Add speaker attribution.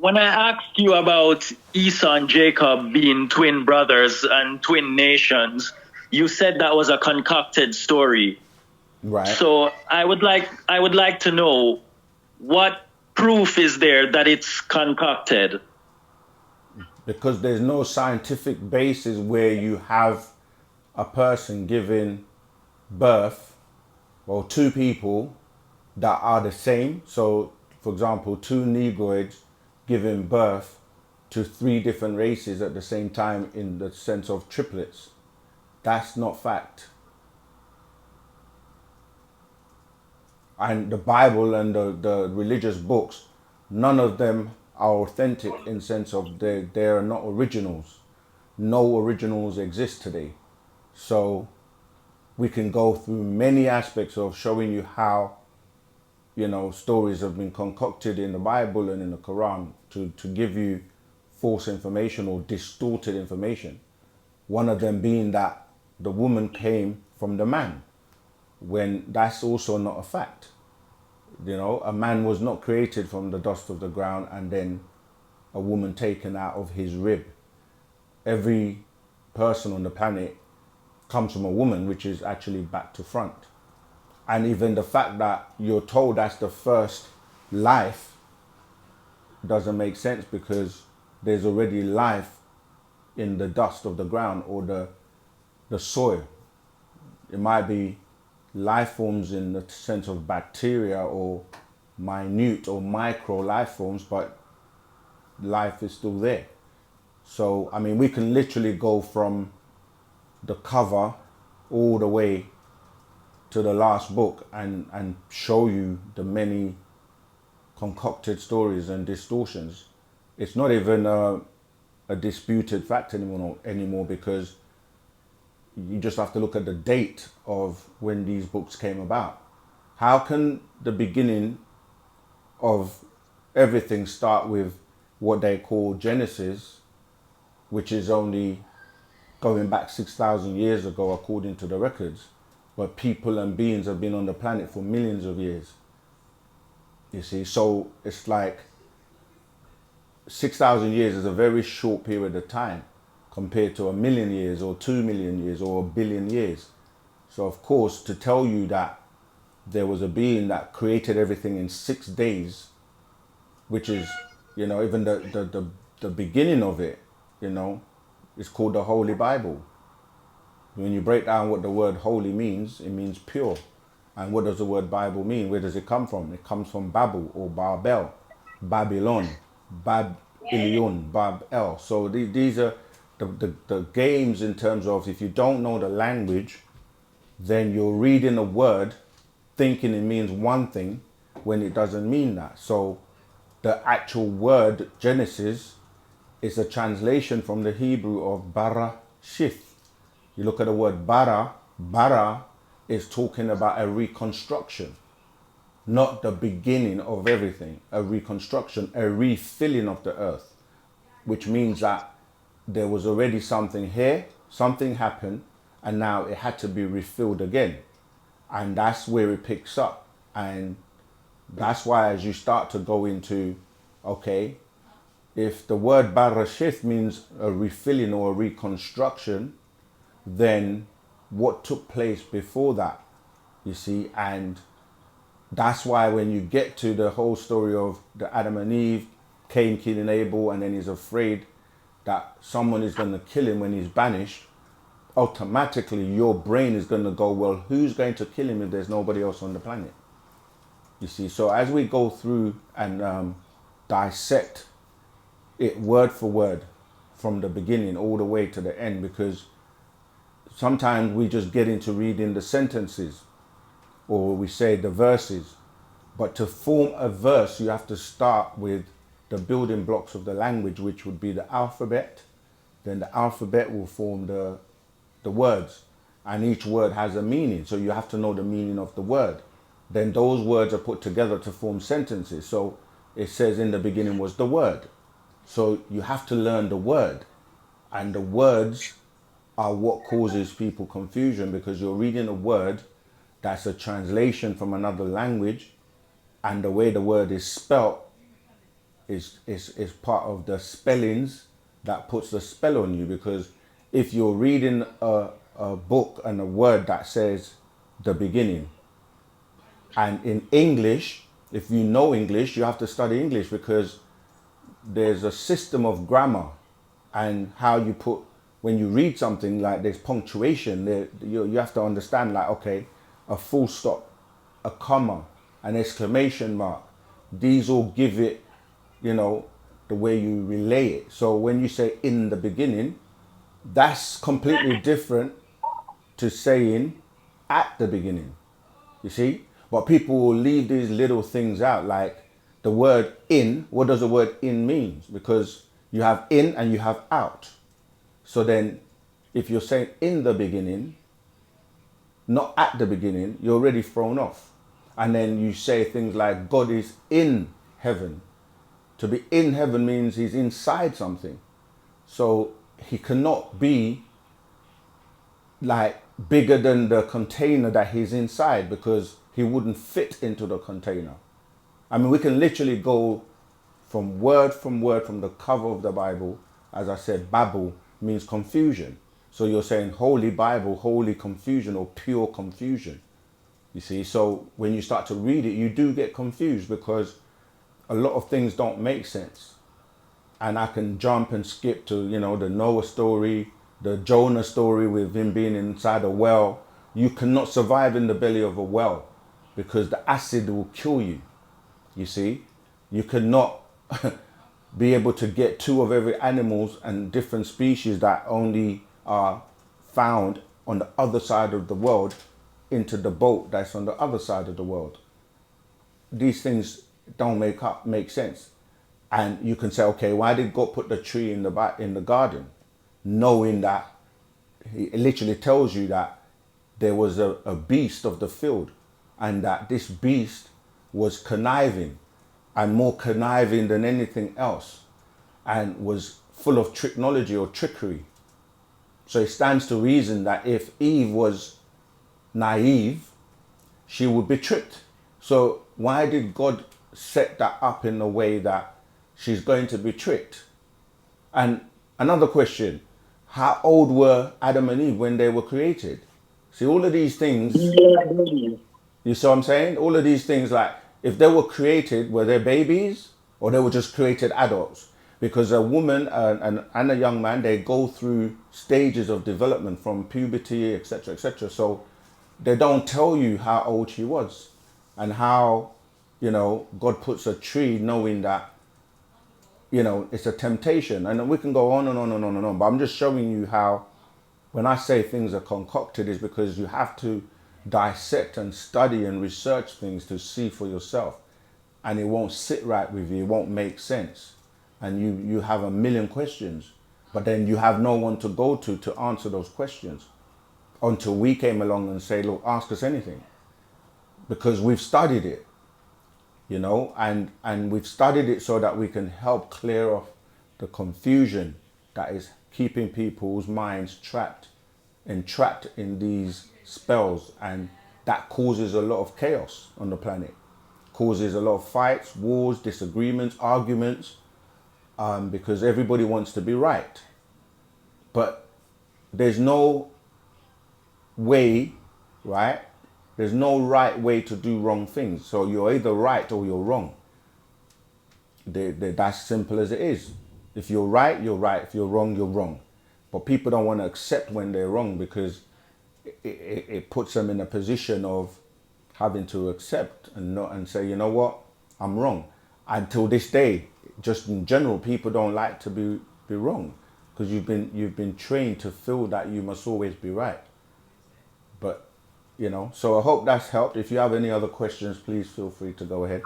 Speaker 1: when I asked you about Esau and Jacob being twin brothers and twin nations, you said that was a concocted story.
Speaker 2: Right.
Speaker 1: So I would like to know what proof is there that it's concocted?
Speaker 2: Because there's no scientific basis where you have a person giving birth, or two people that are the same. So, for example, two Negroids giving birth to three different races at the same time in the sense of triplets. That's not fact. And the Bible and the religious books, none of them are authentic in sense of they are not originals. No originals exist today. So we can go through many aspects of showing you how, stories have been concocted in the Bible and in the Quran to give you false information or distorted information. One of them being that the woman came from the man, when that's also not a fact. A man was not created from the dust of the ground and then a woman taken out of his rib. Every person on the planet comes from a woman, which is actually back to front. And even the fact that you're told that's the first life doesn't make sense, because there's already life in the dust of the ground or the soil. It might be life forms in the sense of bacteria or minute or micro life forms, but life is still there. So, I mean, we can literally go from the cover all the way to the last book and show you the many concocted stories and distortions. It's not even a disputed fact anymore, because you just have to look at the date of when these books came about. How can the beginning of everything start with what they call Genesis, which is only going back 6,000 years ago according to the records, but people and beings have been on the planet for millions of years? You see, so it's like 6,000 years is a very short period of time compared to 1,000,000 years or 2,000,000 years or 1,000,000,000 years. So of course, to tell you that there was a being that created everything in 6 days, which is, even the beginning of it, is called the Holy Bible. When you break down what the word holy means, it means pure. And what does the word Bible mean? Where does it come from? It comes from Babel or Babel, Babylon, Bab-Ilion, Bab-El. So these are the games in terms of, if you don't know the language, then you're reading a word thinking it means one thing when it doesn't mean that. So the actual word Genesis is a translation from the Hebrew of bara shith. You look at the word bara is talking about a reconstruction, not the beginning of everything, a reconstruction, a refilling of the earth, which means that there was already something here, something happened, and now it had to be refilled again. And that's where it picks up. And that's why as you start to go into, okay, if the word Barashith means a refilling or a reconstruction, then what took place before that, you see? And that's why when you get to the whole story of the Adam and Eve, Cain killing Abel, and then he's afraid that someone is going to kill him when he's banished, automatically your brain is going to go, well, who's going to kill him if there's nobody else on the planet? You see, so as we go through and dissect it word for word from the beginning all the way to the end, because sometimes we just get into reading the sentences, or we say the verses, but to form a verse you have to start with the building blocks of the language, which would be the alphabet. Then the alphabet will form the words, and each word has a meaning, so you have to know the meaning of the word. Then those words are put together to form sentences. So it says in the beginning was the word, so you have to learn the word, and the words are what causes people confusion, because you're reading a word that's a translation from another language, and the way the word is spelt is part of the spellings that puts the spell on you. Because if you're reading a book and a word that says the beginning, and in English, if you know English, you have to study English, because there's a system of grammar and how you put, when you read something, like there's punctuation there, you have to understand, like, okay, a full stop, a comma, an exclamation mark, these all give it, you know, the way you relay it. So when you say in the beginning, that's completely different to saying at the beginning, you see. But people will leave these little things out, like the word in. What does the word in mean? Because you have in and you have out. So then if you're saying in the beginning, not at the beginning, you're already thrown off. And then you say things like God is in heaven. To be in heaven means he's inside something. So he cannot be like bigger than the container that he's inside, because he wouldn't fit into the container. I mean, we can literally go from word from the cover of the Bible. As I said, Babel means confusion. So you're saying Holy Bible, holy confusion, or pure confusion. You see, so when you start to read it, you do get confused, because a lot of things don't make sense. And I can jump and skip to, you know, the Noah story, the Jonah story with him being inside a well. You cannot survive in the belly of a well, because the acid will kill you. You see, you cannot be able to get two of every animals and different species that only are found on the other side of the world into the boat that's on the other side of the world. These things don't make sense. And you can say, okay, why did God put the tree in the garden? Knowing that it literally tells you that there was a beast of the field, and that this beast was conniving, and more conniving than anything else, and was full of technology or trickery. So it stands to reason that if Eve was naive, she would be tricked. So why did God set that up in a way that she's going to be tricked? And another question, how old were Adam and Eve when they were created? See, all of these things, you see what I'm saying? All of these things, like, if they were created, were they babies, or they were just created adults? Because a woman and a young man, they go through stages of development from puberty, etc., etc. So they don't tell you how old she was, and how, you know, God puts a tree knowing that, you know, it's a temptation. And we can go on and on and on and on. But I'm just showing you how, when I say things are concocted, is because you have to dissect and study and research things to see for yourself. And it won't sit right with you. It won't make sense. And you have a million questions. But then you have no one to go to answer those questions, until we came along and say, look, ask us anything. Because we've studied it, you know, and we've studied it so that we can help clear off the confusion that is keeping people's minds entrapped in these spells. And that causes a lot of chaos on the planet, causes a lot of fights, wars, disagreements, arguments, because everybody wants to be right. But there's no way, right? There's no right way to do wrong things. So you're either right or you're wrong. That's simple as it is. If you're right, you're right. If you're wrong, you're wrong. But people don't want to accept when they're wrong, because it puts them in a position of having to accept and say, you know what, I'm wrong. Until this day, just in general, people don't like to be wrong, because you've been trained to feel that you must always be right. But, you know, so I hope that's helped. If you have any other questions, please feel free to go ahead.